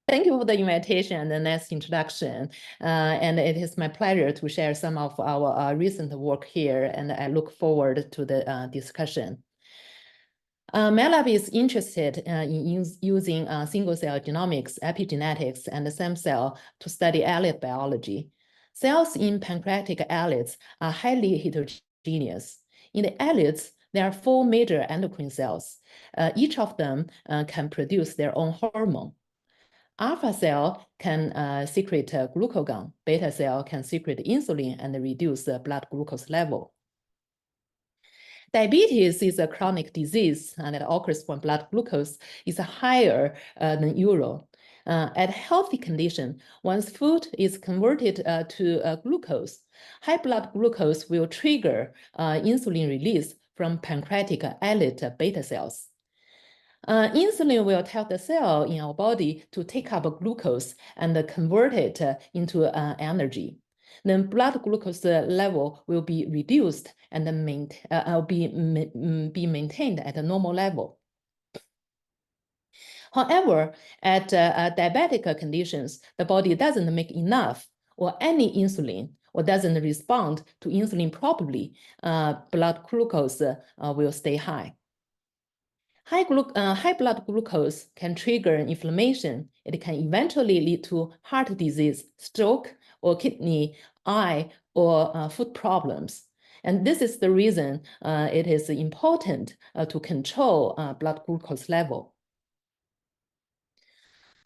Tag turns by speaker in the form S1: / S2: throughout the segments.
S1: Thank you for the invitation and the nice introduction. And it is my pleasure to share some of our recent work here, and I look forward to the discussion. My lab is interested in using single-cell genomics, epigenetics, and stem cell to study islet biology. Cells in pancreatic islets are highly heterogeneous. In the islets, there are 4 major endocrine cells. Each of them can produce their own hormone. Alpha cell can secrete glucagon. Beta cell can secrete insulin and reduce the blood glucose level. Diabetes is a chronic disease and it occurs when blood glucose is higher than usual. At healthy condition, once food is converted to glucose, high blood glucose will trigger insulin release from pancreatic islet beta cells. Insulin will tell the cell in our body to take up glucose and convert it into energy. Then blood glucose level will be reduced and be maintained at a normal level. However, at diabetic conditions, the body doesn't make enough or any insulin or doesn't respond to insulin properly. Blood glucose will stay high. High blood glucose can trigger inflammation. It can eventually lead to heart disease, stroke, or kidney, eye, or foot problems. And this is the reason it is important to control blood glucose level.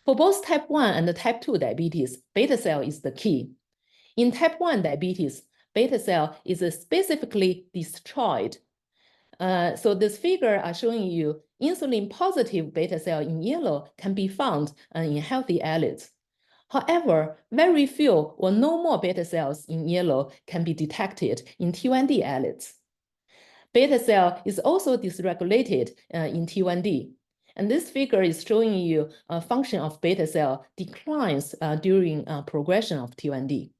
S1: For both type 1 and type 2 diabetes, beta cell is the key. In type 1 diabetes, beta cell is specifically destroyed. So this figure is showing you insulin-positive beta cell in yellow can be found in healthy islets. However, very few or no more beta cells in yellow can be detected in T1D islets. Beta cell is also dysregulated in T1D. And this figure is showing you a function of beta cell declines during progression of T1D.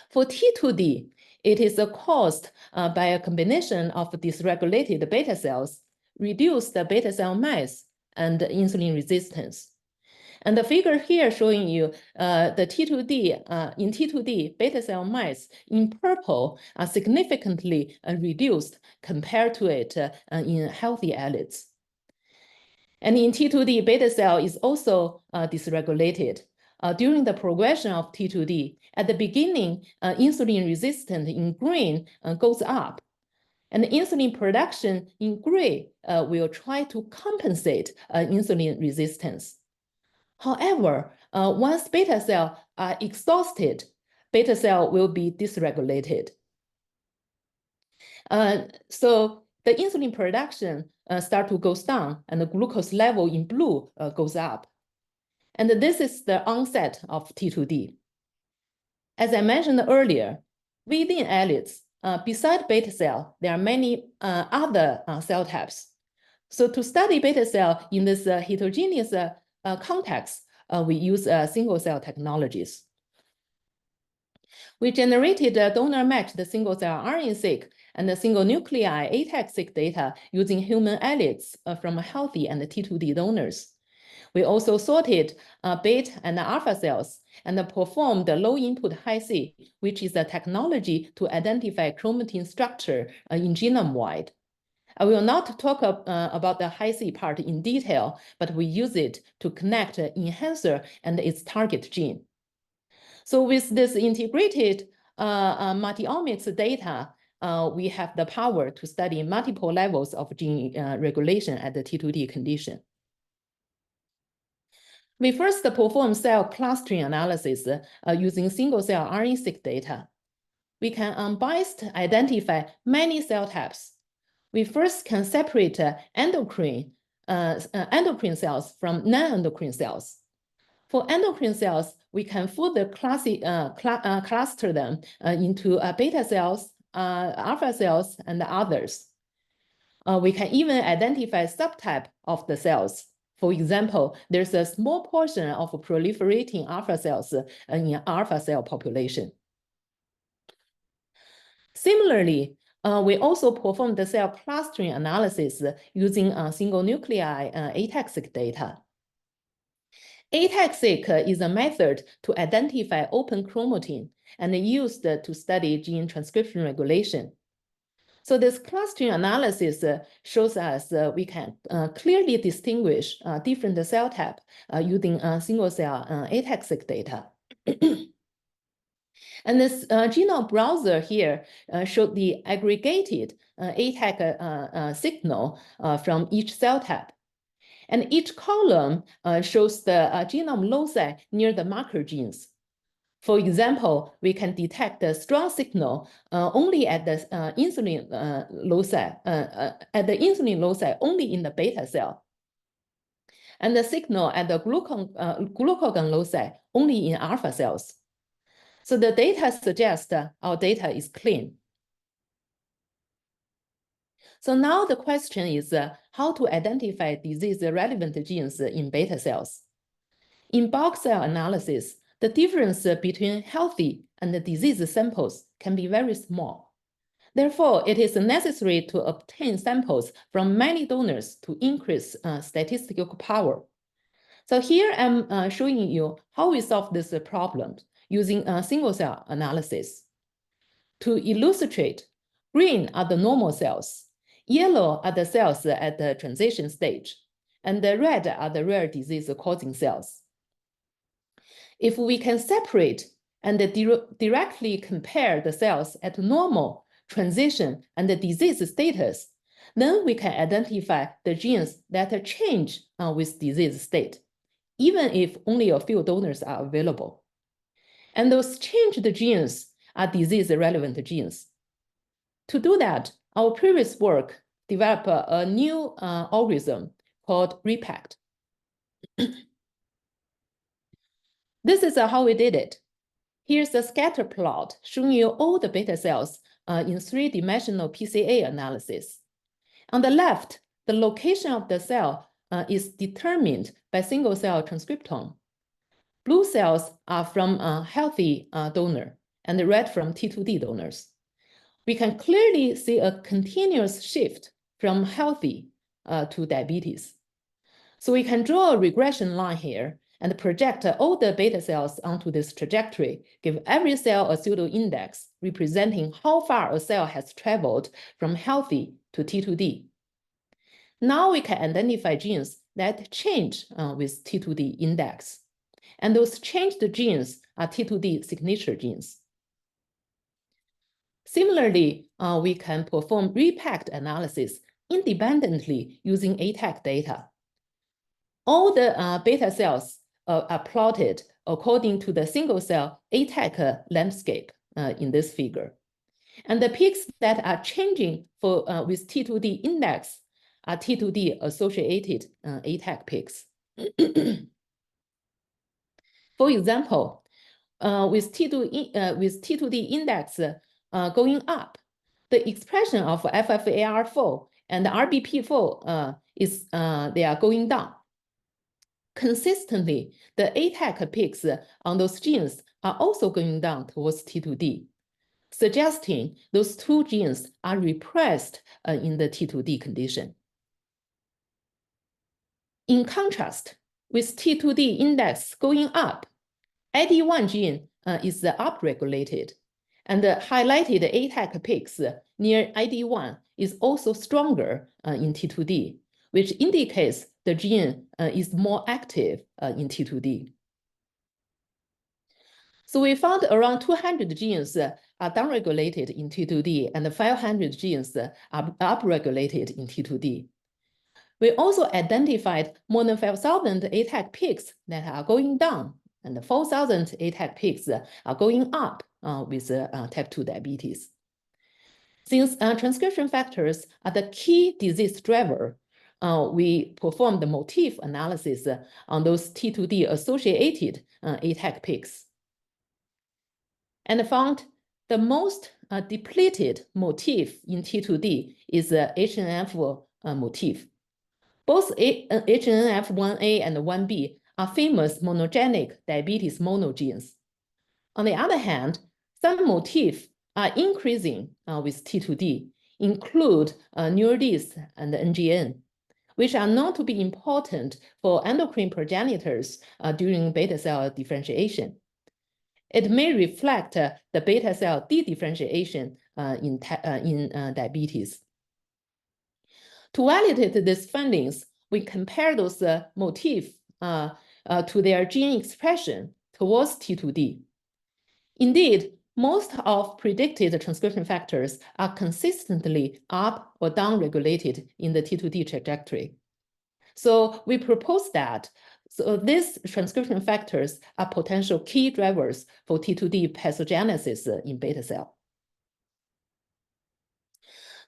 S1: For T2D, it is caused by a combination of dysregulated beta cells, reduced beta cell mass, and insulin resistance. And the figure here showing you the T2D, in T2D, beta cell mass in purple are significantly reduced compared to it in healthy islets. And in T2D, beta cell is also dysregulated. During the progression of T2D, at the beginning, insulin resistance in green goes up. And the insulin production in gray will try to compensate insulin resistance. However, once beta cell are exhausted, beta cell will be dysregulated. So the insulin production start to go down and the glucose level in blue goes up. And this is the onset of T2D. As I mentioned earlier, within islets, besides beta cell, there are many other cell types. So to study beta cell in this heterogeneous context, we use single cell technologies. We generated donor-matched single-cell RNA-seq and the single nuclei ATAC-seq data using human islets from healthy and T2D donors. We also sorted beta and alpha cells and performed low-input Hi-C, which is a technology to identify chromatin structure in genome-wide. I will not talk about the Hi-C part in detail, but we use it to connect enhancer and its target gene. So with this integrated multi-omics data, we have the power to study multiple levels of gene regulation at the T2D condition. We first perform cell clustering analysis using single-cell RNA-seq data. We can unbiased identify many cell types. We first can separate endocrine cells from non-endocrine cells. For endocrine cells, we can further cluster them into beta cells, alpha cells, and others. We can even identify subtype of the cells. For example, there's a small portion of proliferating alpha cells in alpha cell population. Similarly, we also perform the cell clustering analysis using single nuclei ATAC-seq data. ATAC-seq is a method to identify open chromatin and used to study gene transcription regulation. So this clustering analysis shows us we can clearly distinguish different cell type using single-cell ATAC-seq data. And this genome browser here showed the aggregated ATAC signal from each cell type. And each column shows the genome loci near the marker genes. For example, we can detect a strong signal only at the insulin loci only in the beta cell, and the signal at the glucagon loci only in alpha cells. So the data suggests our data is clean. So now the question is how to identify disease-relevant genes in beta cells. In bulk cell analysis, the difference between healthy and disease samples can be very small. Therefore, it is necessary to obtain samples from many donors to increase statistical power. So here I'm showing you how we solve this problem using a single-cell analysis. To illustrate, green are the normal cells, yellow are the cells at the transition stage, and the red are the rare disease-causing cells. If we can separate and directly compare the cells at normal, transition, and the disease status, then we can identify the genes that change with disease state, even if only a few donors are available. And those changed genes are disease-relevant genes. To do that, our previous work developed a new algorithm called RePact. This is how we did it. Here's a scatter plot showing you all the beta cells in three-dimensional PCA analysis. On the left, the location of the cell is determined by single-cell transcriptome. Blue cells are from a healthy donor, and the red from T2D donors. We can clearly see a continuous shift from healthy to diabetes. So we can draw a regression line here and project all the beta cells onto this trajectory, give every cell a pseudo-index representing how far a cell has traveled from healthy to T2D. Now we can identify genes that change with T2D index. And those changed genes are T2D signature genes. Similarly, we can perform RePact analysis independently using ATAC data. All the beta cells are plotted according to the single-cell ATAC landscape in this figure. And the peaks that are changing with T2D index are T2D-associated ATAC peaks. For example, with T2D index going up, the expression of FFAR4 and RBP4 they are going down. Consistently, the ATAC peaks on those genes are also going down towards T2D, suggesting those two genes are repressed in the T2D condition. In contrast, with T2D index going up, ID1 gene is upregulated, and the highlighted ATAC peaks near ID1 is also stronger in T2D, which indicates the gene is more active in T2D. So we found around 200 genes are downregulated in T2D, and 500 genes are upregulated in T2D. We also identified more than 5,000 ATAC peaks that are going down, and 4,000 ATAC peaks are going up with type 2 diabetes. Since transcription factors are the key disease driver, we performed the motif analysis on those T2D-associated ATAC peaks, and found the most depleted motif in T2D is the HNF motif. Both HNF1A and 1B are famous monogenic diabetes monogenes. On the other hand, some motifs are increasing with T2D, include NeuroDis and NGN. which are known to be important for endocrine progenitors during beta cell differentiation. It may reflect the beta cell de-differentiation in diabetes. To validate these findings, we compare those motifs to their gene expression towards T2D. Indeed, most of predicted transcription factors are consistently up or down regulated in the T2D trajectory. So we propose that these transcription factors are potential key drivers for T2D pathogenesis in beta cell.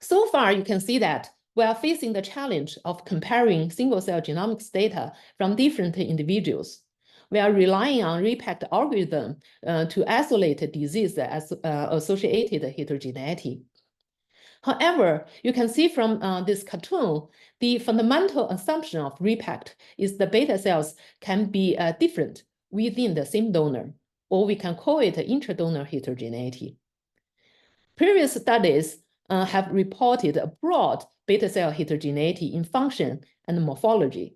S1: So far, you can see that we are facing the challenge of comparing single-cell genomics data from different individuals. We are relying on repacked algorithm to isolate disease as associated heterogeneity. However, you can see from this cartoon, the fundamental assumption of repacked is the beta cells can be different within the same donor, or we can call it intra-donor heterogeneity. Previous studies have reported a broad beta cell heterogeneity in function and morphology.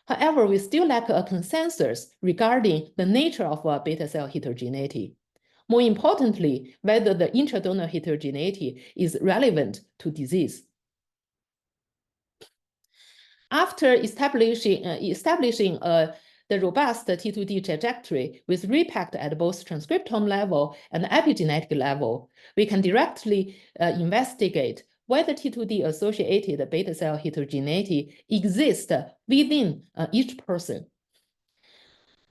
S1: However, we still lack a consensus regarding the nature of beta cell heterogeneity. More importantly, whether the intra-donor heterogeneity is relevant to disease. After establishing the robust T2D trajectory with repacked at both transcriptome level and epigenetic level, we can directly investigate whether T2D-associated beta cell heterogeneity exists within each person.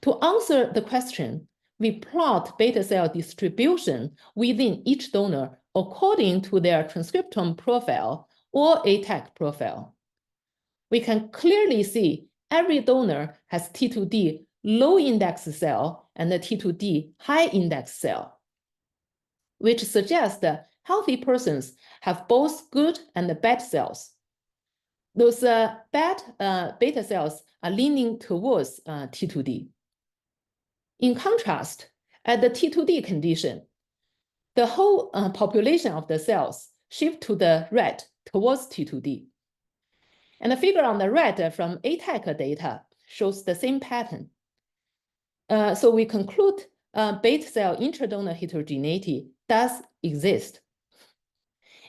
S1: To answer the question, we plot beta cell distribution within each donor according to their transcriptome profile or ATAC profile. We can clearly see every donor has T2D low index cell and a T2D high index cell, which suggests that healthy persons have both good and bad cells. Those bad beta cells are leaning towards T2D. In contrast, at the T2D condition, the whole population of the cells shift to the red towards T2D. And the figure on the right from ATAC data shows the same pattern. So we conclude beta cell intra-donor heterogeneity does exist.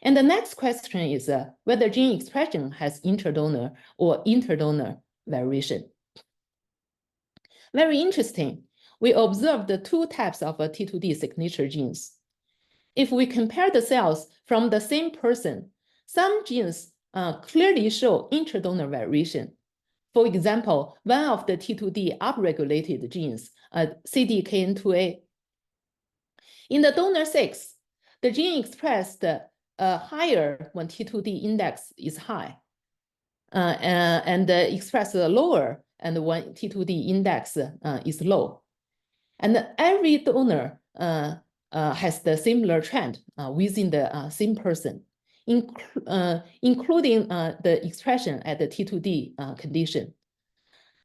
S1: And the next question is whether gene expression has intra-donor or inter-donor variation. Very interesting. We observed the two types of T2D signature genes. If we compare the cells from the same person, some genes clearly show intra-donor variation. For example, one of the T2D upregulated genes, CDKN2A. In the donor 6, the gene expressed higher when T2D index is high, and expressed lower and when T2D index is low. And every donor has the similar trend within the same person, including the expression at the T2D condition.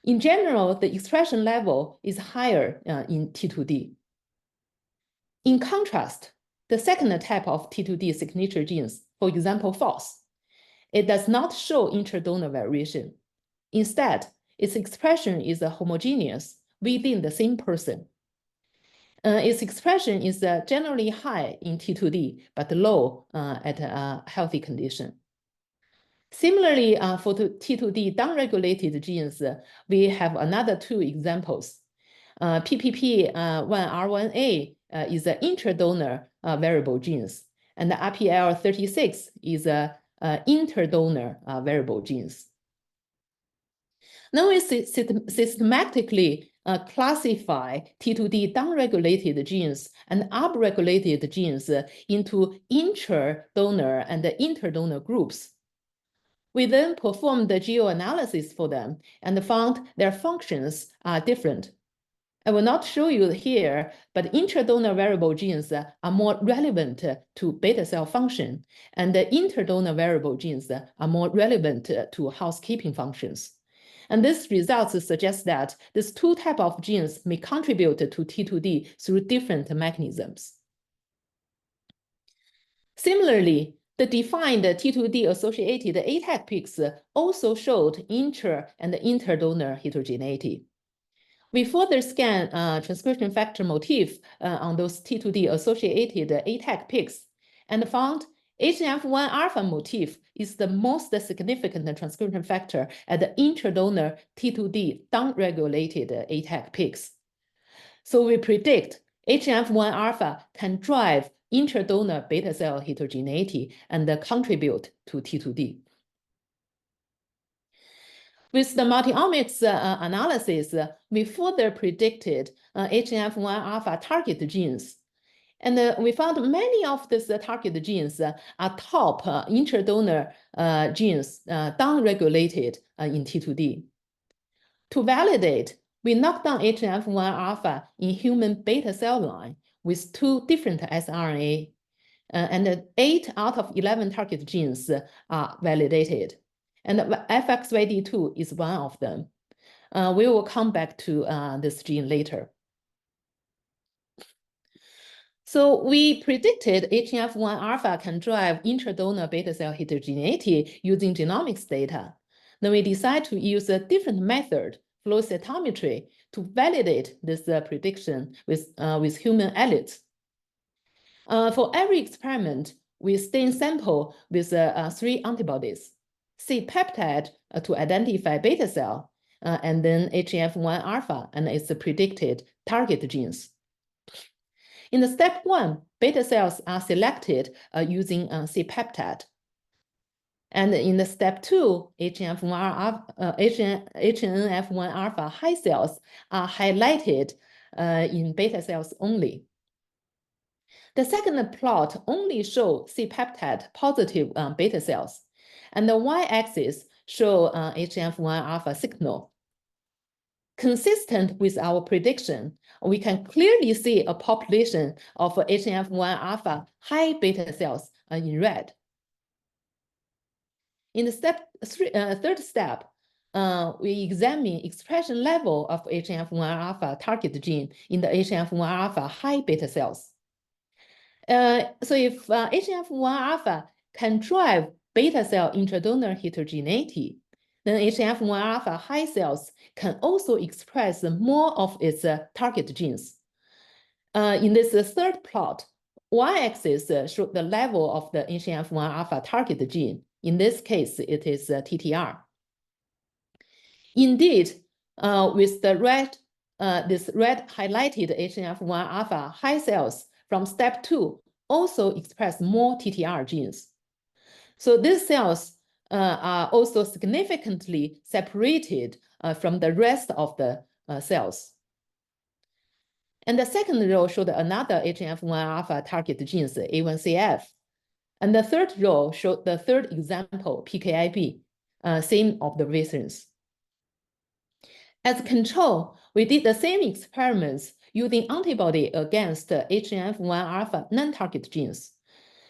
S1: In general, the expression level is higher in T2D. In contrast, the second type of T2D signature genes, for example, FOS, it does not show intra-donor variation. Instead, its expression is homogeneous within the same person. Its expression is generally high in T2D, but low at a healthy condition. Similarly, for the T2D downregulated genes, we have another two examples. PPP1R1A is an intra-donor variable genes, and the RPL36 is a inter-donor variable genes. Now we systematically classify T2D downregulated genes and upregulated genes into intra-donor and inter-donor groups. We then performed the geoanalysis for them and found their functions are different. I will not show you here, but intra-donor variable genes are more relevant to beta cell function, and the inter-donor variable genes are more relevant to housekeeping functions. And this results suggest that these two types of genes may contribute to T2D through different mechanisms. Similarly, The defined T2D-associated ATAC peaks also showed intra- and interdonor heterogeneity. We further scanned transcription factor motif on those T2D-associated ATAC peaks and found HNF1 alpha motif is the most significant transcription factor at the intradonor T2D downregulated ATAC peaks. So we predict HNF1 alpha can drive intradonor beta cell heterogeneity and contribute to T2D. With the multi-omics analysis, we further predicted HNF1 alpha target genes. And we found many of these target genes are top intradonor genes downregulated in T2D. To validate, we knocked down HNF1 alpha in human beta cell line with 2 different siRNA, and 8 out of 11 target genes are validated. And FXYD2 is one of them. We will come back to this gene later. So we predicted HNF1 alpha can drive intradonor beta cell heterogeneity using genomics data. Then we decided to use a different method, flow cytometry, to validate this prediction with human islets. For every experiment, we stain sample with 3 antibodies, C-peptide to identify beta cell, and then HNF1 alpha and its predicted target genes. In the step 1, beta cells are selected using C-peptide. And in the step 2, HNF1 alpha high cells are highlighted in beta cells only. The second plot only shows C-peptide positive beta cells, and the y-axis shows HNF1 alpha signal. Consistent with our prediction, we can clearly see a population of HNF1 alpha high beta cells in red. In the third step, we examine expression level of HNF1 alpha target gene in the HNF1 alpha high beta cells. So if HNF1 alpha can drive beta cell intradonor heterogeneity, then HNF1 alpha high cells can also express more of its target genes. In this third plot, y-axis shows the level of the HNF1 alpha target gene. In this case, it is TTR. Indeed, with the red, this red highlighted HNF1 alpha high cells from step 2 also express more TTR genes. So these cells are also significantly separated from the rest of the cells. And the second row showed another HNF1 alpha target genes, A1CF. And the third row showed the third example, PKIB, same observations. As control, we did the same experiments using antibody against HNF1 alpha non-target genes.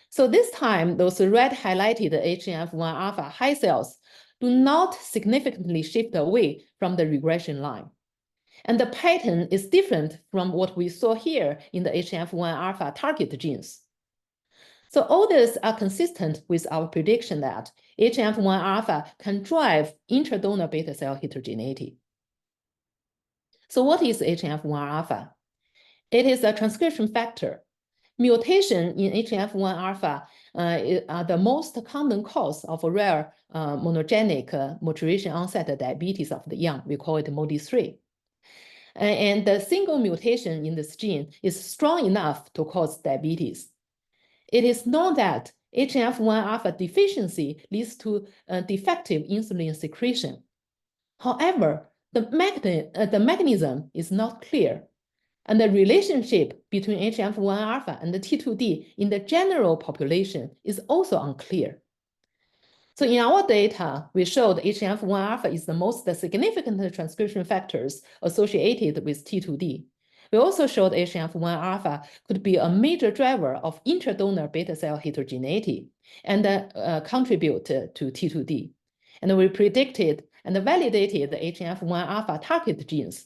S1: So this time, those red highlighted HNF1 alpha high cells do not significantly shift away from the regression line. And the pattern is different from what we saw here in the HNF1 alpha target genes. So all these are consistent with our prediction that HNF1 alpha can drive intradonor beta cell heterogeneity. So what is HNF1 alpha? It is a transcription factor. Mutation in HNF1 alpha are the most common cause of rare monogenic maturation onset diabetes of the young. We call it MODY3. And the single mutation in this gene is strong enough to cause diabetes. It is known that HNF1 alpha deficiency leads to defective insulin secretion. However, the mechanism is not clear, and the relationship between HNF1 alpha and the T2D in the general population is also unclear. So in our data, we showed HNF1 alpha is the most significant transcription factors associated with T2D. We also showed HNF1 alpha could be a major driver of intradonor beta cell heterogeneity and contribute to T2D. And we predicted and validated the HNF1 alpha target genes.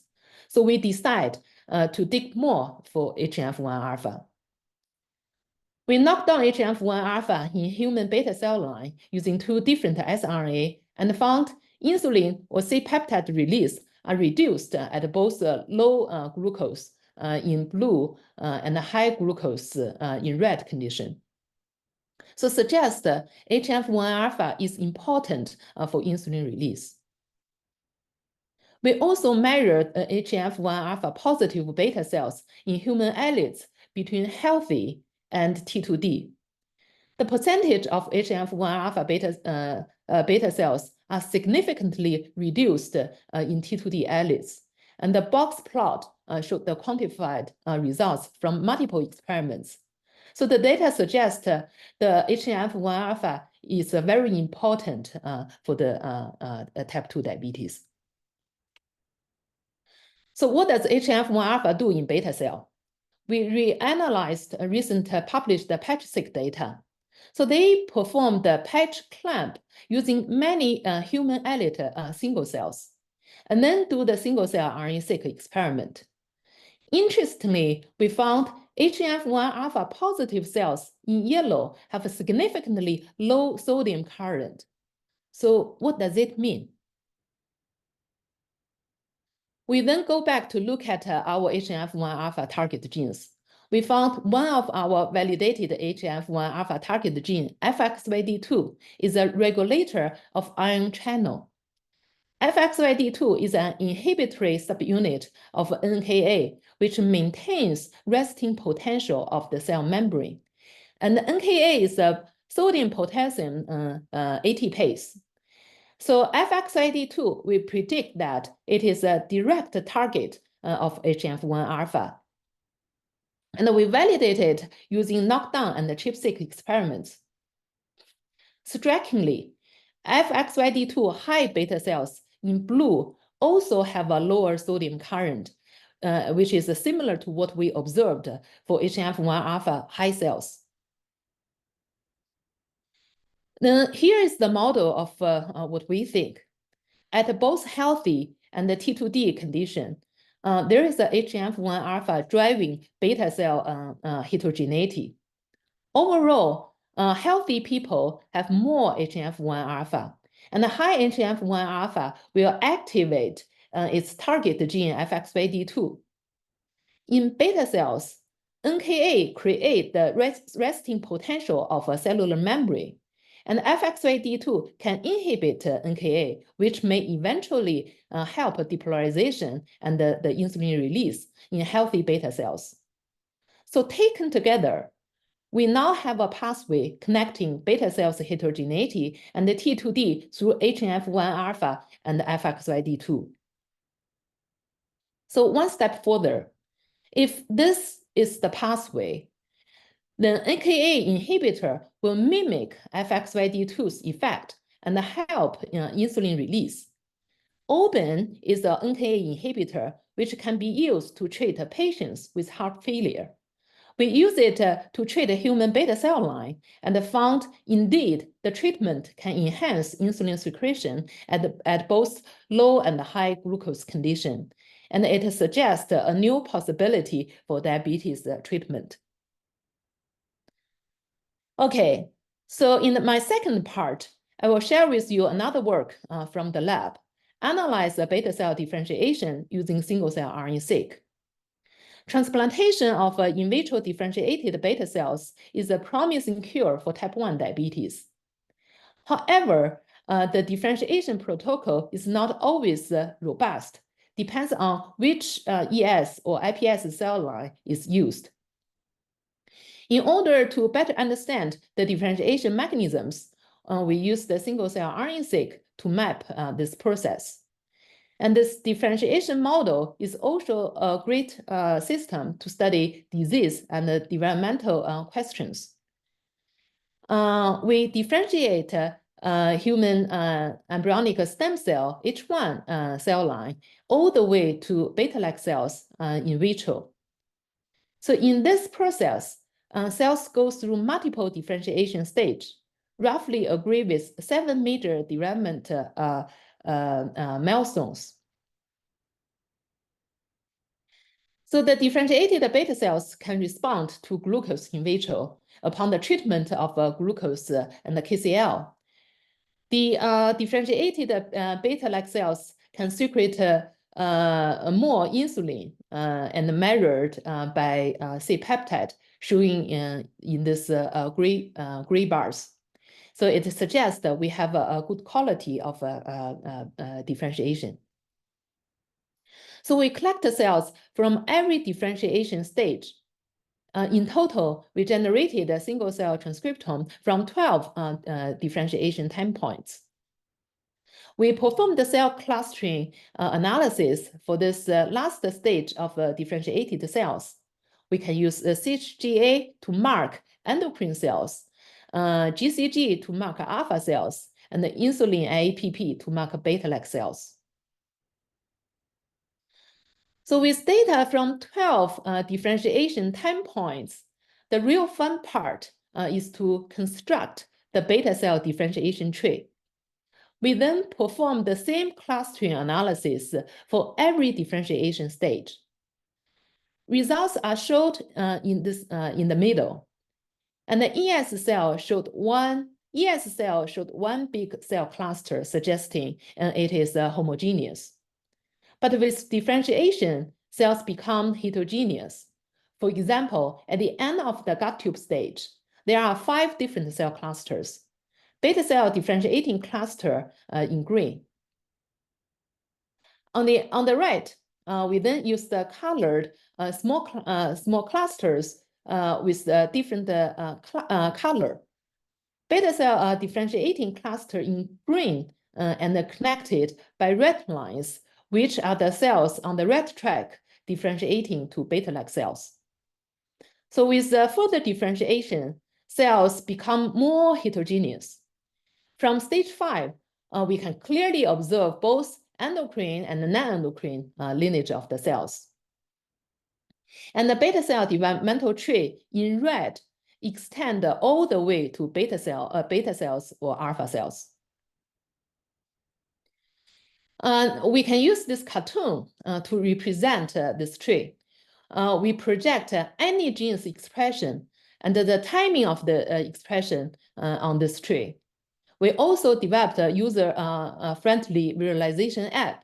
S1: So we decided to dig more for HNF1 alpha. We knocked down HNF1 alpha in human beta cell line using 2 different siRNA and found insulin or C-peptide release are reduced at both low glucose in blue and high glucose in red condition. So suggests HNF1 alpha is important for insulin release. We also measured HNF1 alpha positive beta cells in human islets between healthy and T2D. The percentage of HNF1 alpha beta cells are significantly reduced in T2D islets. And the box plot showed the quantified results from multiple experiments. So the data suggests the HNF1 alpha is very important for the type 2 diabetes. So what does HNF1 alpha do in beta cell? We reanalyzed recent published patch-seq data. So they performed the patch clamp using many human islet single cells, and then do the single cell RNA-seq experiment. Interestingly, we found HNF1 alpha positive cells in yellow have a significantly low sodium current. So what does it mean? We then go back to look at our HNF1 alpha target genes. We found one of our validated HNF1 alpha target gene, FXYD2, is a regulator of ion channel. FXYD2 is an inhibitory subunit of NKA, which maintains resting potential of the cell membrane. And NKA is a sodium-potassium ATPase. So FXYD2, we predict that it is a direct target of HNF1 alpha. And we validated using knockdown and ChIP-seq experiments. Strikingly, FXYD2 high beta cells in blue also have a lower sodium current, which is similar to what we observed for HNF1 alpha high cells. Then here is the model of what we think. At both healthy and the T2D condition, there is a HNF1 alpha driving beta cell heterogeneity. Overall, healthy people have more HNF1 alpha, and the high HNF1 alpha will activate its target gene FXYD2. In beta cells, NKA create the resting potential of a cellular membrane, and FXYD2 can inhibit NKA, which may eventually help depolarization and the insulin release in healthy beta cells. So taken together, we now have a pathway connecting beta cells heterogeneity and the T2D through HNF1 alpha and FXYD2. So one step further, if this is the pathway, then NKA inhibitor will mimic FXYD2's effect and help insulin release. Oben is an NKA inhibitor which can be used to treat patients with heart failure. We use it to treat a human beta cell line and found indeed the treatment can enhance insulin secretion at both low and high glucose condition. And it suggests a new possibility for diabetes treatment. Okay, so in my second part, I will share with you another work from the lab, analyze the beta cell differentiation using single cell RNA-seq. Transplantation of in vitro differentiated beta cells is a promising cure for type 1 diabetes. However, the differentiation protocol is not always robust, depends on which ES or iPS cell line is used. In order to better understand the differentiation mechanisms, we use the single cell RNA-seq to map this process. And this differentiation model is also a great system to study disease and developmental questions. We differentiate human embryonic stem cell, H1 cell line, all the way to beta-like cells in vitro. So in this process, cells go through multiple differentiation stages, roughly agree with 7 major development milestones. So the differentiated beta cells can respond to glucose in vitro, upon the treatment of glucose and the KCl. The differentiated beta-like cells can secrete more insulin and measured by C-peptide, showing in this gray bars. So it suggests that we have a good quality of differentiation. So we collect the cells from every differentiation stage. In total, we generated a single-cell transcriptome from 12 differentiation time points. We performed the cell clustering analysis for this last stage of differentiated cells. We can use CHGA to mark endocrine cells, GCG to mark alpha cells, and the insulin AAPP to mark beta-like cells. So with data from 12 differentiation time points, the real fun part is to construct the beta cell differentiation tree. We then perform the same clustering analysis for every differentiation stage. Results are showed in the middle. And the ES cell showed one big cell cluster, suggesting it is homogeneous. But with differentiation, cells become heterogeneous. For example, at the end of the gut tube stage, there are 5 different cell clusters. Beta cell differentiating cluster in green. On the right, we then use the colored small clusters with different color. Beta cell differentiating cluster in green and connected by red lines, which are the cells on the red track differentiating to beta-like cells. So with further differentiation, cells become more heterogeneous. From stage 5, we can clearly observe both endocrine and non-endocrine lineage of the cells. And the beta cell developmental tree in red extend all the way to beta cells or alpha cells. We can use this cartoon to represent this tree. We project any gene's expression and the timing of the expression on this tree. We also developed a user-friendly visualization app.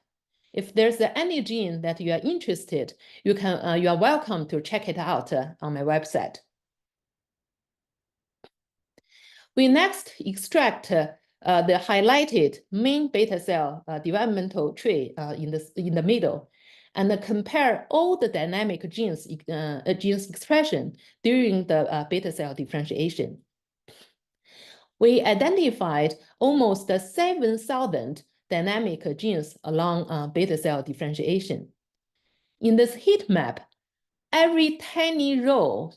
S1: If there's any gene that you are interested, you are welcome to check it out on my website. We next extract the highlighted main beta cell developmental tree in the middle, and compare all the dynamic genes expression during the beta cell differentiation. We identified almost 7,000 dynamic genes along beta cell differentiation. In this heat map, every tiny row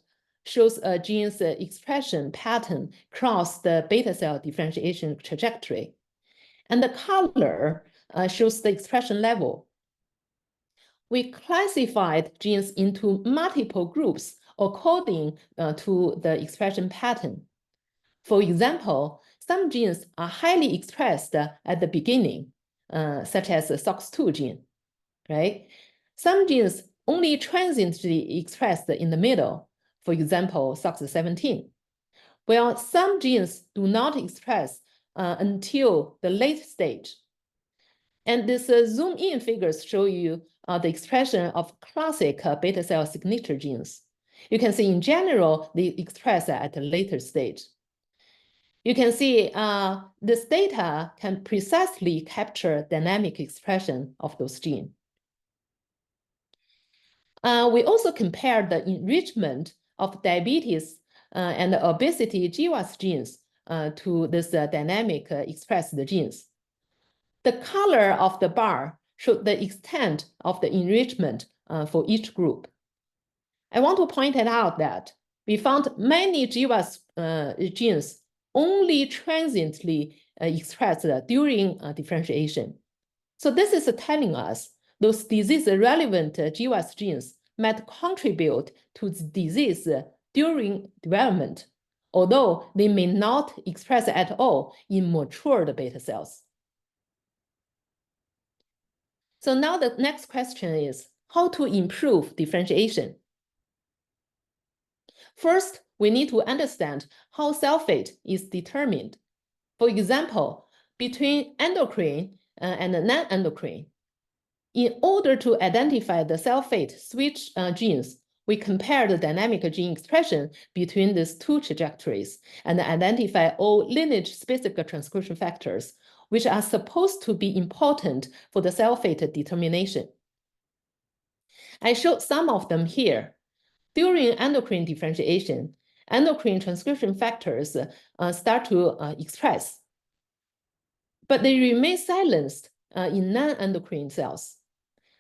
S1: shows a gene's expression pattern across the beta cell differentiation trajectory. And the color shows the expression level. We classified genes into multiple groups according to the expression pattern. For example, some genes are highly expressed at the beginning, such as the SOX2 gene, right? Some genes only transiently expressed in the middle, for example, SOX17, while some genes do not express until the late stage. And this zoom-in figures show you the expression of classic beta cell signature genes. You can see in general, they express at a later stage. You can see this data can precisely capture dynamic expression of those genes. We also compared the enrichment of diabetes and obesity GWAS genes to this dynamic expressed genes. The color of the bar showed the extent of the enrichment for each group. I want to point it out that we found many GWAS genes only transiently expressed during differentiation. So this is telling us those disease-relevant GWAS genes might contribute to the disease during development, although they may not express at all in matured beta cells. So now the next question is how to improve differentiation. First, we need to understand how cell fate is determined. For example, between endocrine and non-endocrine. In order to identify the cell fate switch genes, we compare the dynamic gene expression between these two trajectories and identify all lineage-specific transcription factors, which are supposed to be important for the cell fate determination. I showed some of them here. During endocrine differentiation, endocrine transcription factors start to express, but they remain silenced in non-endocrine cells.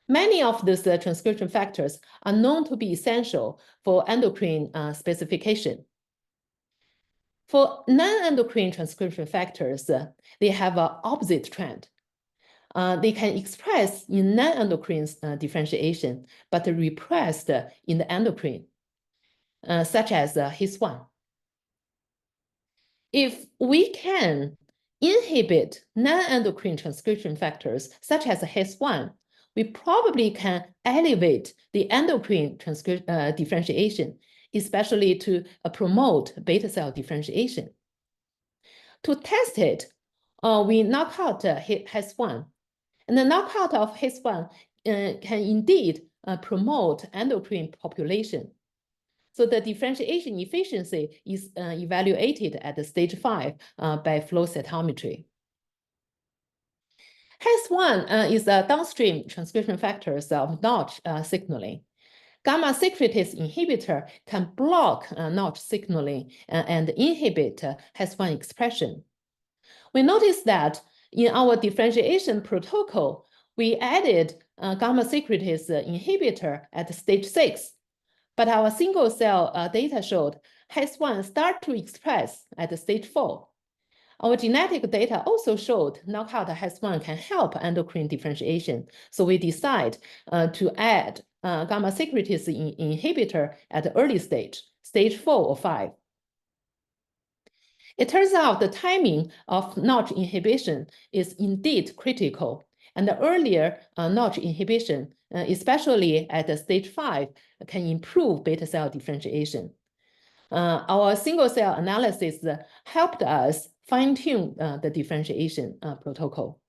S1: Many of these transcription factors are known to be essential for endocrine specification. For non-endocrine transcription factors, they have an opposite trend. They can express in non-endocrine differentiation, but repressed in the endocrine, such as HIS1. If we can inhibit non-endocrine transcription factors, such as HIS1, we probably can elevate the endocrine differentiation, especially to promote beta cell differentiation. To test it, we knock out HIS1. And the knockout of HIS1 can indeed promote endocrine population. So the differentiation efficiency is evaluated at the stage 5 by flow cytometry. HIS1 is a downstream transcription factor of Notch signaling. Gamma secretase inhibitor can block Notch signaling and inhibit HIS1 expression. We noticed that in our differentiation protocol, we added gamma secretase inhibitor at stage 6, but our single cell data showed HIS1 start to express at stage 4. Our genetic data also showed knockout HIS1 can help endocrine differentiation, so we decide to add gamma secretase inhibitor at the early stage, stage 4 or 5. It turns out the timing of Notch inhibition is indeed critical, and the earlier Notch inhibition, especially at the stage 5, can improve beta cell differentiation. Our single cell analysis helped us fine-tune the differentiation protocol.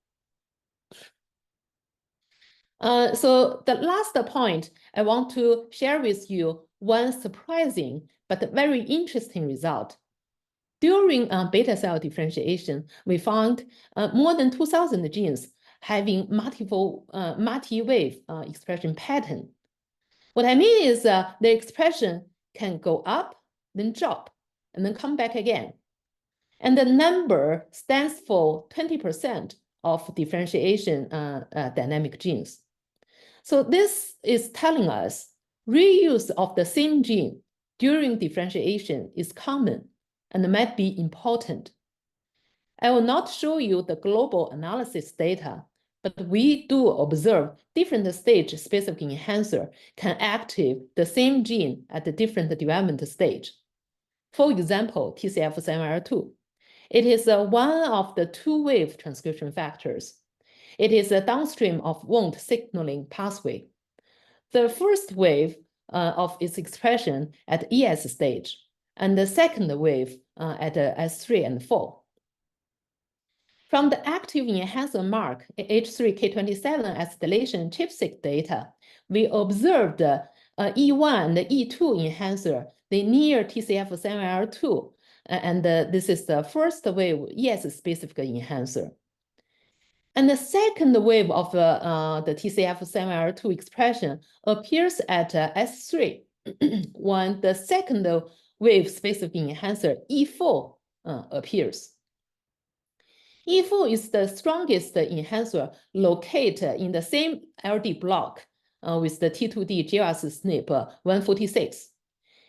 S1: So the last point, I want to share with you one surprising but very interesting result. During beta cell differentiation, we found more than 2,000 genes having multiple multi-wave expression pattern. What I mean is the expression can go up, then drop, and then come back again. And the number stands for 20% of differentiation dynamic genes. So this is telling us reuse of the same gene during differentiation is common and might be important. I will not show you the global analysis data, but we do observe different stage specific enhancer can activate the same gene at a different development stage. For example, TCF7L2. It is one of the two-wave transcription factors. It is a downstream of Wnt signaling pathway. The first wave of its expression at ES stage, and the second wave at S3 and 4. From the active enhancer mark H3K27 acetylation ChIP-seq data, we observed E1 and E2 enhancer, they near TCF7L2, and this is the first wave ES-specific enhancer. And the second wave of the TCF7L2 expression appears at S3, when the second wave specific enhancer E4 appears. E4 is the strongest enhancer located in the same LD block with the T2D GRAS SNP 146.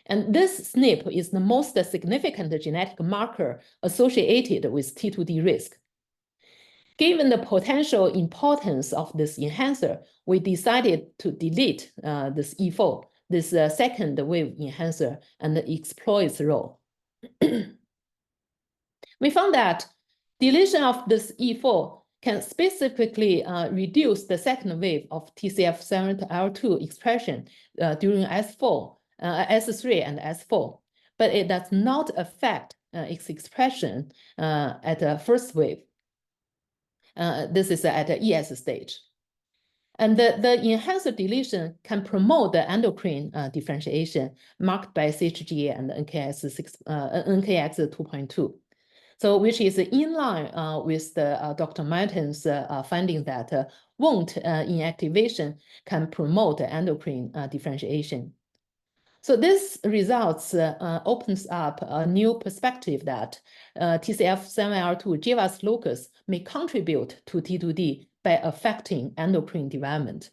S1: And this SNP is the most significant genetic marker associated with T2D risk. Given the potential importance of this enhancer, we decided to delete this E4, this second wave enhancer, and explore its role. We found that deletion of this E4 can specifically reduce the second wave of TCF7L2 expression during S3 and S4, but it does not affect its expression at the first wave. This is at the ES stage. And the enhancer deletion can promote the endocrine differentiation marked by CHGA and NKX 2.2. So which is in line with the Dr. Martin's finding that Wnt inactivation can promote endocrine differentiation. So this results opens up a new perspective that TCF7R2 GWAS locus may contribute to T2D by affecting endocrine development.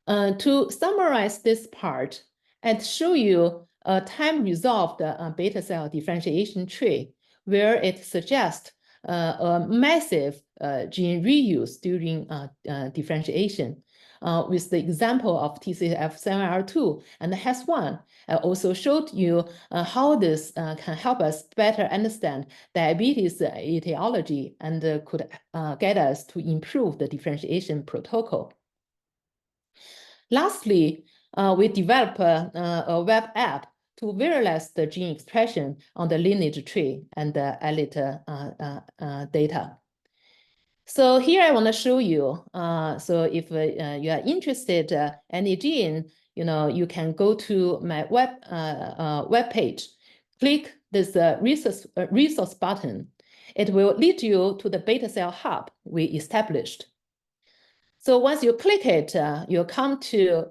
S1: To summarize this part and show you a time-resolved beta cell differentiation tree where it suggests a massive gene reuse during differentiation. With the example of TCF7R2 and HES1, I also showed you how this can help us better understand diabetes etiology and could get us to improve the differentiation protocol. Lastly, we developed a web app to visualize the gene expression on the lineage tree and the elite data. So here I want to show you. So if you are interested in any gene, you can go to my web page, click this resource button. It will lead you to the beta cell hub we established. So once you click it, you'll come to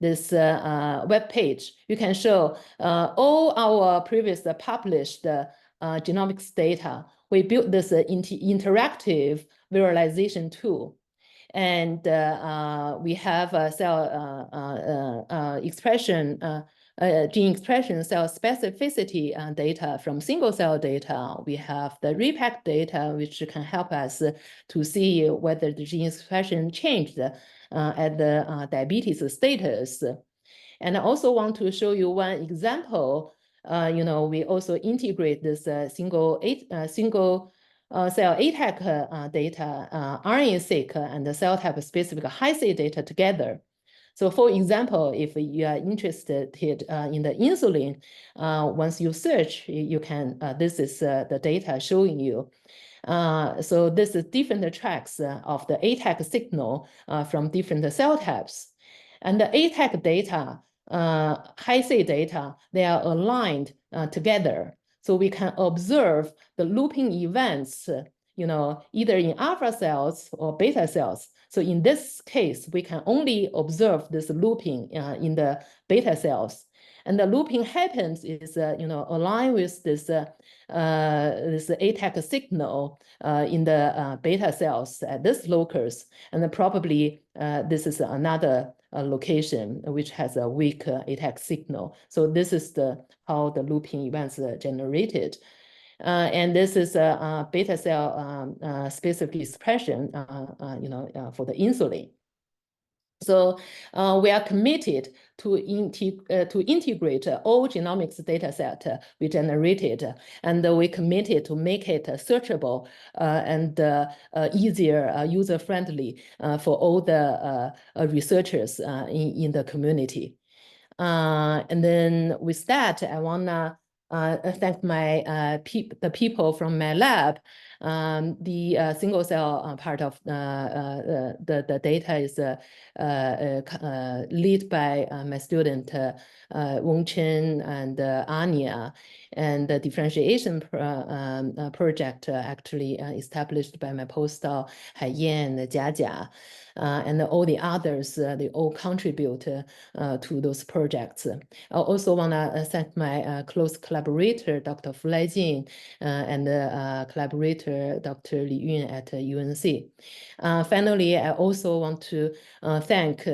S1: this web page. You can show all our previous published genomics data. We built this interactive visualization tool. And we have cell expression, gene expression, cell specificity data from single cell data. We have the repack data, which can help us to see whether the gene expression changed at the diabetes status. And I also want to show you one example. We also integrate this single cell ATAC data, RNA-seq, and the cell type specific high-C data together. So for example, if you are interested in the insulin, once you search, you can, this is the data showing you. So this is different tracks of the ATAC signal from different cell types. And the ATAC data, high-C data, they are aligned together. So we can observe the looping events, either in alpha cells or beta cells. So in this case, we can only observe this looping in the beta cells. And the looping happens is, aligned with this ATAC signal in the beta cells at this locus. And then probably this is another location which has a weak ATAC signal. So this is how the looping events are generated. And this is a beta cell specific expression, for the insulin. So we are committed to integrate all genomics data set we generated, and we committed to make it searchable and easier, user-friendly for all the researchers in the community. And then with that, I wanna thank the people from my lab. The single cell part of the data is led by my student Wong Chen and Anya, and the differentiation project actually established by my postdoc Haiyan and Jia. And all the others, they all contribute to those projects. I also want to thank my close collaborator, Dr. Fu Laijin, and collaborator, Dr. Li Yun at UNC. Finally, I also want to thank,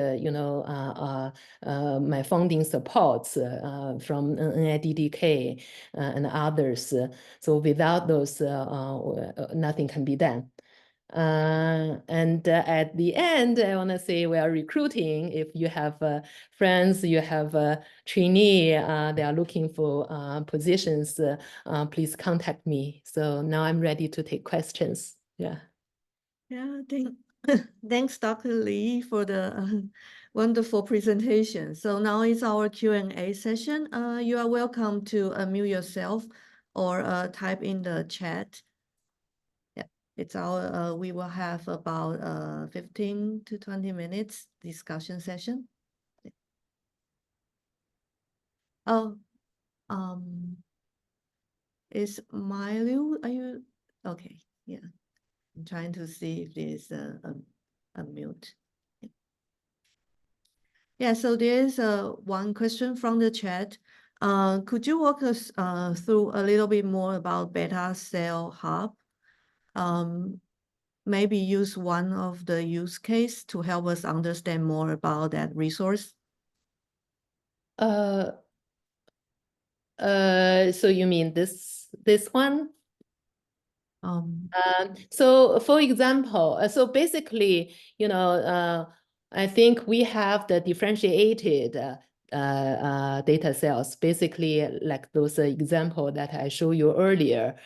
S1: my funding supports from NIDDK and others. So without those, nothing can be done. And at the end, I want to say we are recruiting. If you have friends, you have a trainee, they are looking for positions, please contact me. So now I'm ready to take questions. Yeah.
S2: Yeah, Thanks, Dr. Lee, for the wonderful presentation. So now is our Q&A session. You are welcome to unmute yourself or type in the chat. Yeah, it's our, we will have about 15 to 20 minutes discussion session. Yeah. Oh, is Mylou, are you, okay, yeah. I'm trying to see if there's a mute. Yeah, so there's one question from the chat. Could you walk us through a little bit more about Beta Cell Hub? Maybe use one of the use case to help us understand more about that resource.
S1: So you mean this one? So for example, so basically, you know, I think we have the differentiated data cells, basically like those example that I showed you earlier.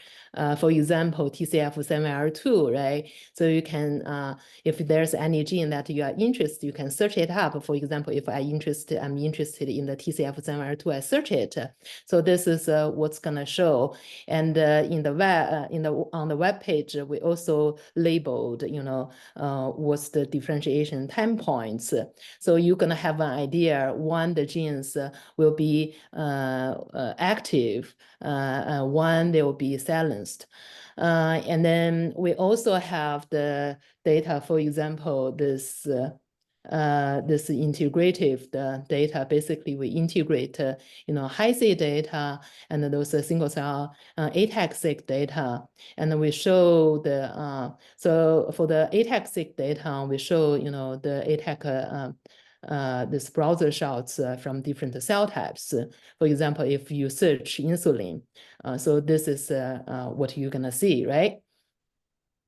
S1: For example, TCF7R2, right? So you can, if there's any gene that you are interested, you can search it up. For example, if I'm interested in the TCF7R2, I search it. So this is what's gonna show. And in the web, on the web page, we also labeled, you know, what's the differentiation time points. So you're gonna have an idea when the genes will be active, when they will be silenced. And then we also have the data, for example, this integrative data. Basically, we integrate, you know, high-C data and those single cell ATAC-seq data, and then we show the so for the ATAC-seq data, we show, you know, the ATAC this browser shots from different cell types. For example, if you search insulin, so this is what you're gonna see, right?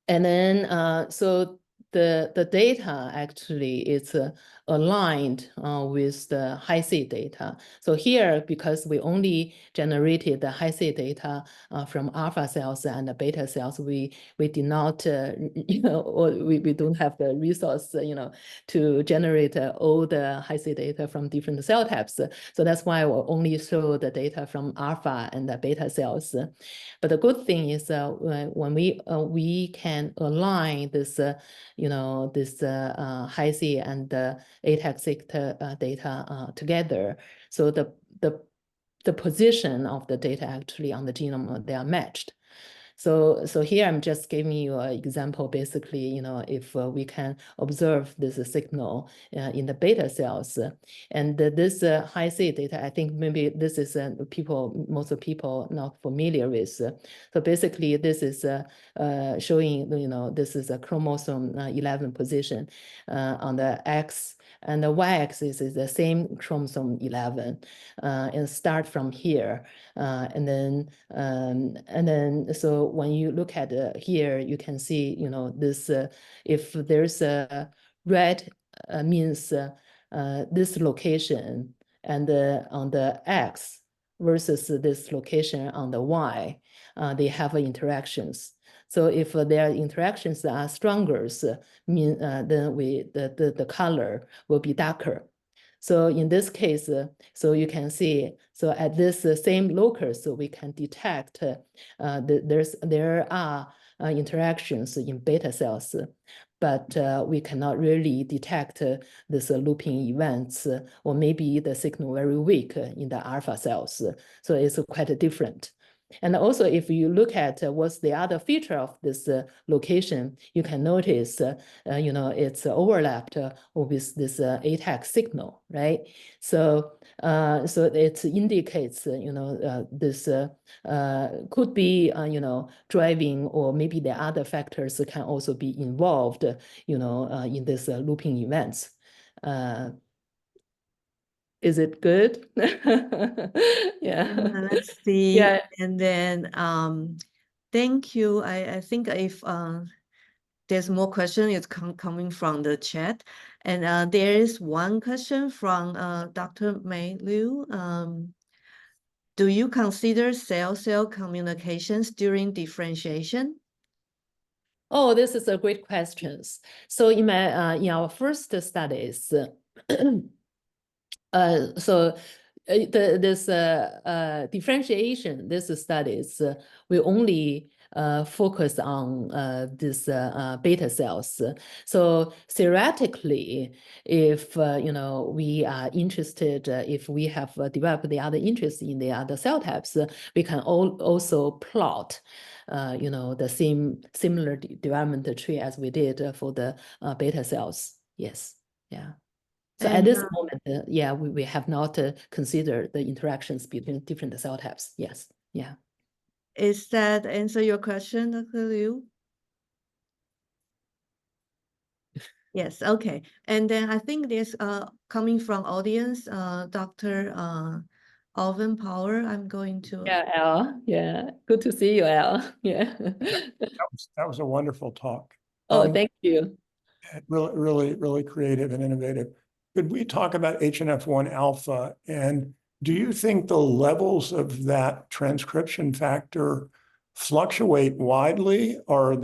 S1: And then so the data actually is aligned with the high-C data. So here, because we only generated the high-C data from alpha cells and the beta cells, we did not, you know, or we don't have the resource, you know, to generate all the high-C data from different cell types. So that's why we only show the data from alpha and the beta cells. But the good thing is when we can align this, you know, this high-C and ATAC-seq data together, so the position of the data actually on the genome, they are matched. So here I'm just giving you an example. Basically, you know, if we can observe this signal in the beta cells, and this high-C data, I think maybe this is most people not familiar with. So basically, this is showing, you know, this is a chromosome 11 position on the X. And the y-axis is the same chromosome 11, and start from here, and then so when you look at here, you can see, you know, this if there's a red means this location, and on the X versus this location on the Y, they have interactions. So if their interactions are stronger, then the color will be darker. So in this case, so you can see, so at this same locus, so we can detect there are interactions in beta cells, but we cannot really detect this looping events, or maybe the signal very weak in the alpha cells. So it's quite different. And also, if you look at what's the other feature of this location, you can notice, you know, it's overlapped with this ATAC signal, right? So, so it indicates, you know, this could be, you know, driving, or maybe the other factors can also be involved, you know, in this looping events. Is it good? Yeah.
S2: Let's see.
S1: Yeah.
S2: And then thank you. I think if there's more question, it's coming from the chat. And there is one question from Dr. Mei Liu. Do you consider cell-cell communications during differentiation?
S1: Oh, this is a great question. So in our first studies, this differentiation, this studies, we only focus on this beta cells. So theoretically, if we are interested, if we have developed the other interest in the other cell types, we can also plot the similar development tree as we did for the beta cells. Yes, yeah. So at this moment, yeah, we have not considered the interactions between different cell types. Yes, yeah.
S2: Is that answer your question, Dr. Liu? Yes, okay. And then I think there's coming from audience, Dr. Alvin Power. I'm going to.
S1: Yeah, Al. Yeah, good to see you, Al. Yeah.
S3: That was a wonderful talk.
S1: Oh, thank you.
S3: Really creative and innovative. Could we talk about HNF1 alpha? And do you think the levels of that transcription factor fluctuate widely? Or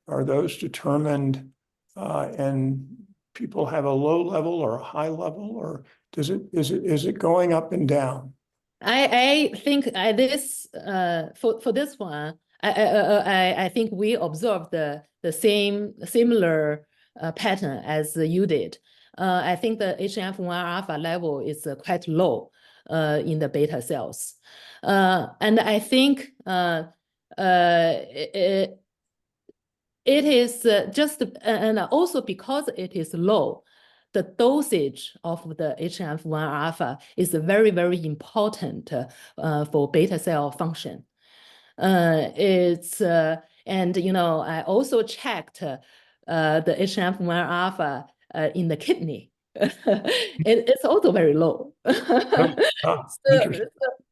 S3: are those determined and people have a low level or a high level, or is it going up and down?
S1: I think this for this one, I think we observed the similar pattern as you did. I think the HNF1 alpha level is quite low in the beta cells, and I think it is just, and also because it is low, the dosage of the HNF1 alpha is very, very important for beta cell function. And I also checked the HNF1 alpha in the kidney. It's also very low.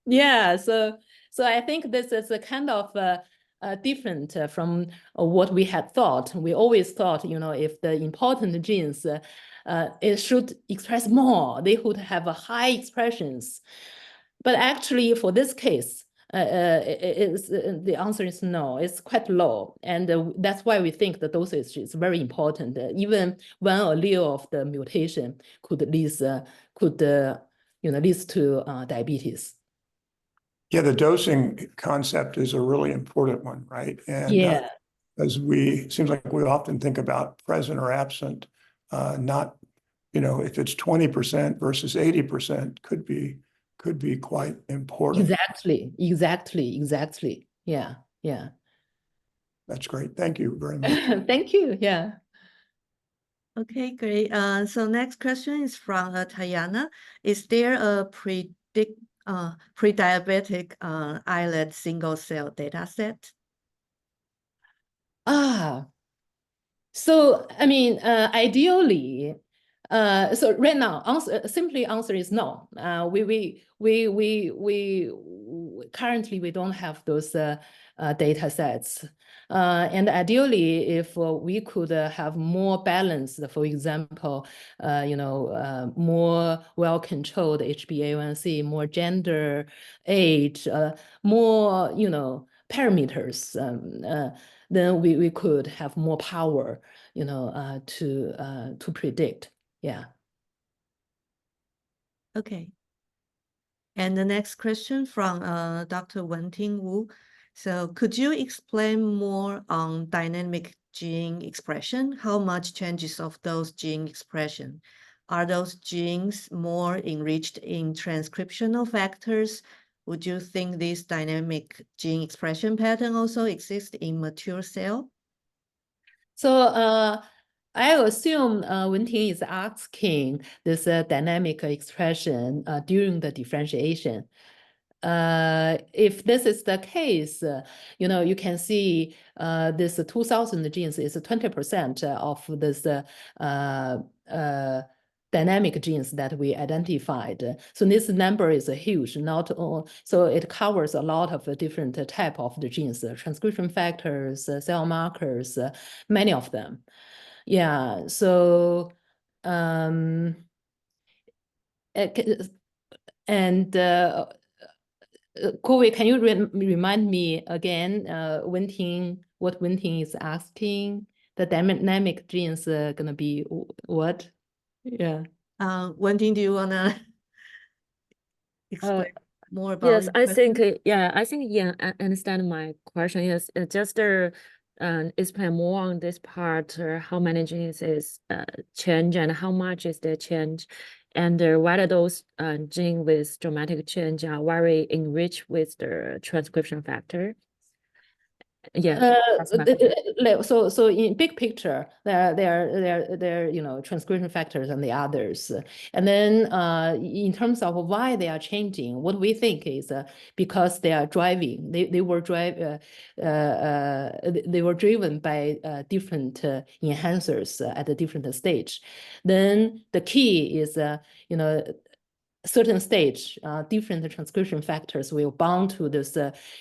S1: Yeah, so I think this is a kind of different from what we had thought. We always thought, if the important genes it should express more, they would have a high expressions. But actually, for this case, the answer is no. It's quite low, and that's why we think the dosage is very important. Even one allele of the mutation could lead leads to diabetes.
S3: Yeah, the dosing concept is a really important one, right? And
S1: yeah,
S3: seems like we often think about present or absent, not, if it's 20% versus 80% could be quite important.
S1: Exactly. Yeah.
S3: That's great. Thank you very much.
S1: Thank you. Yeah.
S2: Okay, great. So next question is from Tayana. Is there a pre-diabetic islet single cell data set?
S1: So I mean, ideally, so right now, answer is no. We currently we don't have those data sets. And ideally, if we could have more balance, for example, more well-controlled HbA1c, more gender, age, more, parameters, then we could have more power, to predict. Yeah.
S2: Okay. And the next question from Dr. Wenting Wu. So could you explain more on dynamic gene expression? How much changes of those gene expression? Are those genes more enriched in transcriptional factors? Would you think this dynamic gene expression pattern also exists in mature cell?
S1: So I assume Wenting is asking this dynamic expression during the differentiation. If this is the case, you can see this 2000 genes is 20% of this dynamic genes that we identified. So this number is huge, so it covers a lot of different type of the genes, transcription factors, cell markers, many of them. Yeah, so Kowi, can you remind me again, Wenting what Wenting is asking. The dynamic genes are gonna be what? Yeah.
S2: Wenting, do you wanna explain more about
S4: Yes,
S2: your
S4: I
S2: question?
S4: think I understand my question. Yes, just explain more on this part. How many genes is change and how much is the change, and whether those genes with dramatic change are very enriched with the transcription factor. Yeah.
S1: So in big picture, there you know, transcription factors and the others. And then in terms of why they are changing, what we think is because they are driving. They were driven by different enhancers at a different stage. Then the key is you know, certain stage, different transcription factors will bound to this,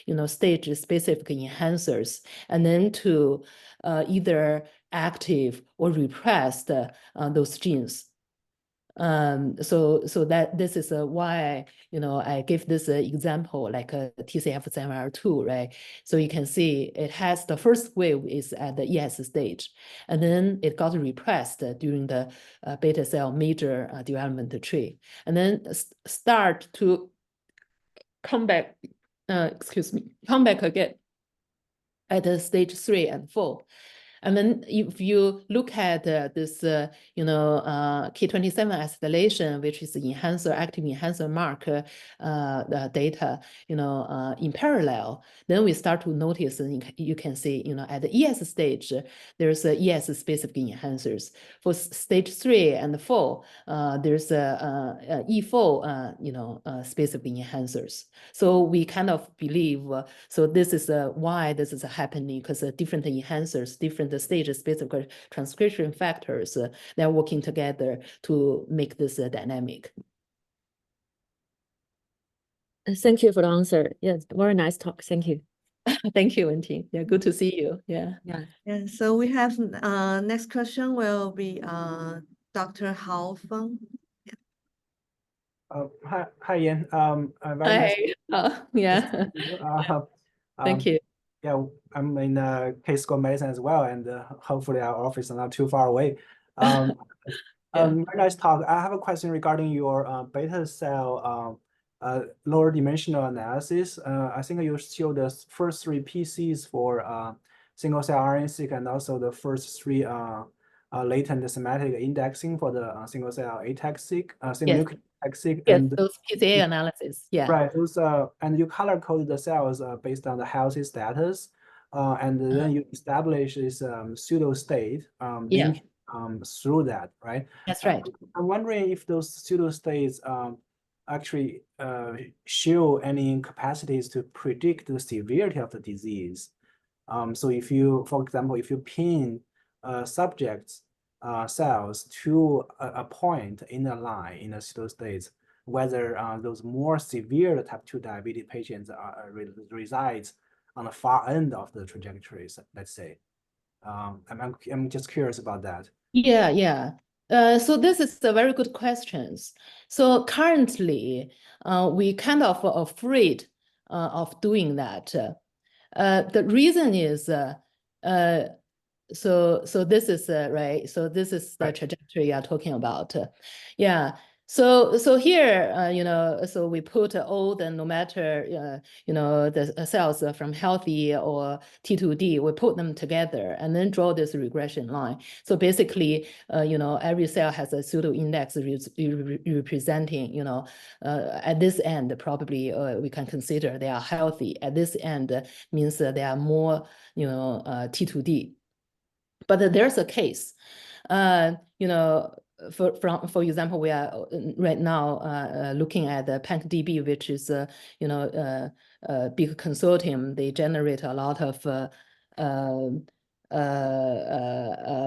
S1: you know, stage-specific enhancers, and then to either active or repress those genes. So that this is why, you know, I give this example like a TCF7R2, right? So you can see it has the first wave is at the ES stage, and then it got repressed during the beta cell major development tree, and then start to come back, come back again at stage 3 and 4. And then if you look at this, you know, K27 acetylation, which is the active enhancer mark the data, you know, in parallel, then we start to notice, and you can see, you know, at the ES stage, there's ES specific enhancers. For stage 3 and 4, there's E4, you know, specific enhancers. So we kind of believe, so this is why this is happening, because different enhancers, different stage-specific transcription factors, they're working together to make this dynamic.
S4: Thank you for the answer. Yes, very nice talk. Thank you.
S1: Thank you, Wenting. Yeah, good to see you. Yeah.
S2: Yeah, so we have next question will be Dr. Hao Feng.
S5: Hi, Yan. Very nice.
S1: Yeah. Thank you.
S5: Yeah, I'm in K School of Medicine as well, and hopefully our office is not too far away. Very nice talk. I have a question regarding your beta cell lower dimensional analysis. I think you showed the first 3 PCs for single cell RNA-seq and also the first 3 latent somatic indexing for the single cell ATAC-seq, single nucleotide ATAC-seq.
S1: Yes,
S5: and
S1: those PCA analysis. Yeah.
S5: Right. Those and you color code the cells based on the healthy status, and then you establish this pseudo state link through that, right?
S1: That's right.
S5: I'm wondering if those pseudo states actually show any capacities to predict the severity of the disease. So if you, for example, if you pin subjects cells to a point in a line in a pseudo states, whether those more severe type 2 diabetes patients resides on the far end of the trajectories, let's say. I'm just curious about that.
S1: Yeah. So this is a very good questions. So currently, we kind of afraid of doing that. The reason is, so this is right. So this is the trajectory you are talking about. Yeah. So here, you know, so we put all the, no matter, you know, the cells from healthy or T2D, we put them together and then draw this regression line. So basically, you know, every cell has a pseudo index representing, you know, at this end, probably we can consider they are healthy. At this end means they are more, you know, T2D. But there's a case, you know, for example, we are right now looking at the PancDB, which is you know, a big consortium. They generate a lot of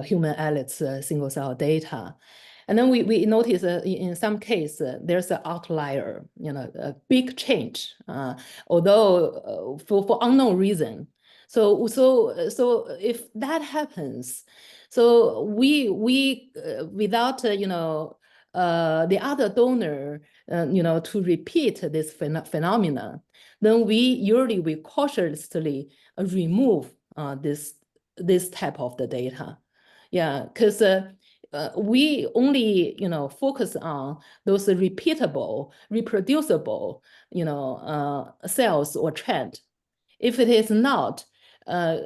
S1: human islets single cell data. And then we notice in some case there's an outlier, you know, a big change, although for unknown reason. So if that happens, so we without you know, the other donor you know, to repeat this phenomena, then we cautiously remove this type of the data. Yeah, because we only, focus on those repeatable, reproducible, cells or trend. If it is not, at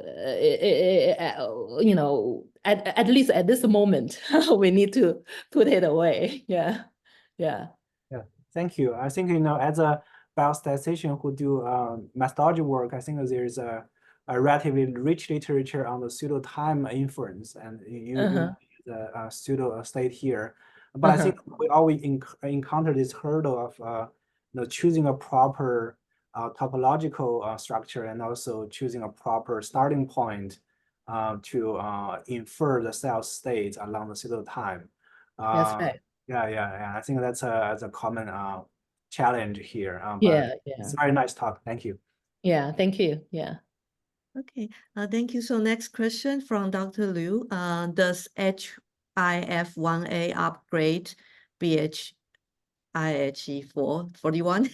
S1: least at this moment, we need to put it away. Yeah.
S5: Thank you. I think, as a biostatistician who do methodology work, I think there's a relatively rich literature on the pseudo-time inference, and you the pseudo state here. But I think we always encounter this hurdle of choosing a proper topological structure, and also choosing a proper starting point to infer the cell state along the pseudo-time.
S1: That's right.
S5: Yeah. I think that's a common challenge here.
S1: Yeah.
S5: It's a very nice talk. Thank you.
S1: Yeah, thank you. Yeah.
S2: Okay, thank you. So next question from Dr. Liu. Does HIF1A upgrade BHIHE41?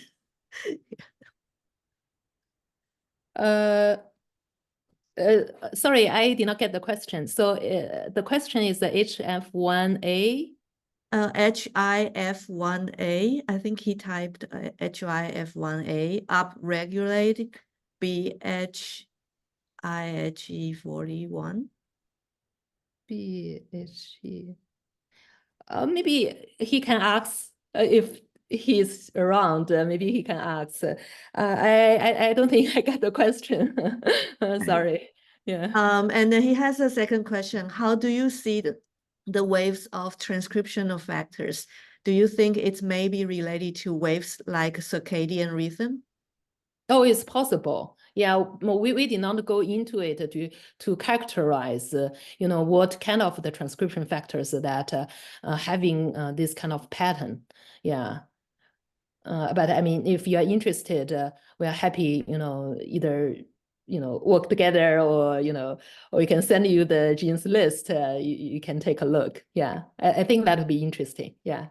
S1: Sorry, I did not get the question. So the question is the HF1A?
S2: HIF1A. I think he typed HIF1A upregulate BHIHE41.
S1: BHE. Maybe he can ask if he's around. Maybe he can ask. I don't think I got the question. Sorry. Yeah.
S2: And then he has a second question. How do you see the waves of transcriptional factors? Do you think it's maybe related to waves like circadian rhythm?
S1: Oh, it's possible. Yeah, we did not go into it to characterize, what kind of the transcription factors that having this kind of pattern. Yeah. But I mean, if you are interested, we are happy, either, work together, or, or we can send you the genes list. You can take a look. Yeah, I think that would be interesting. Yeah.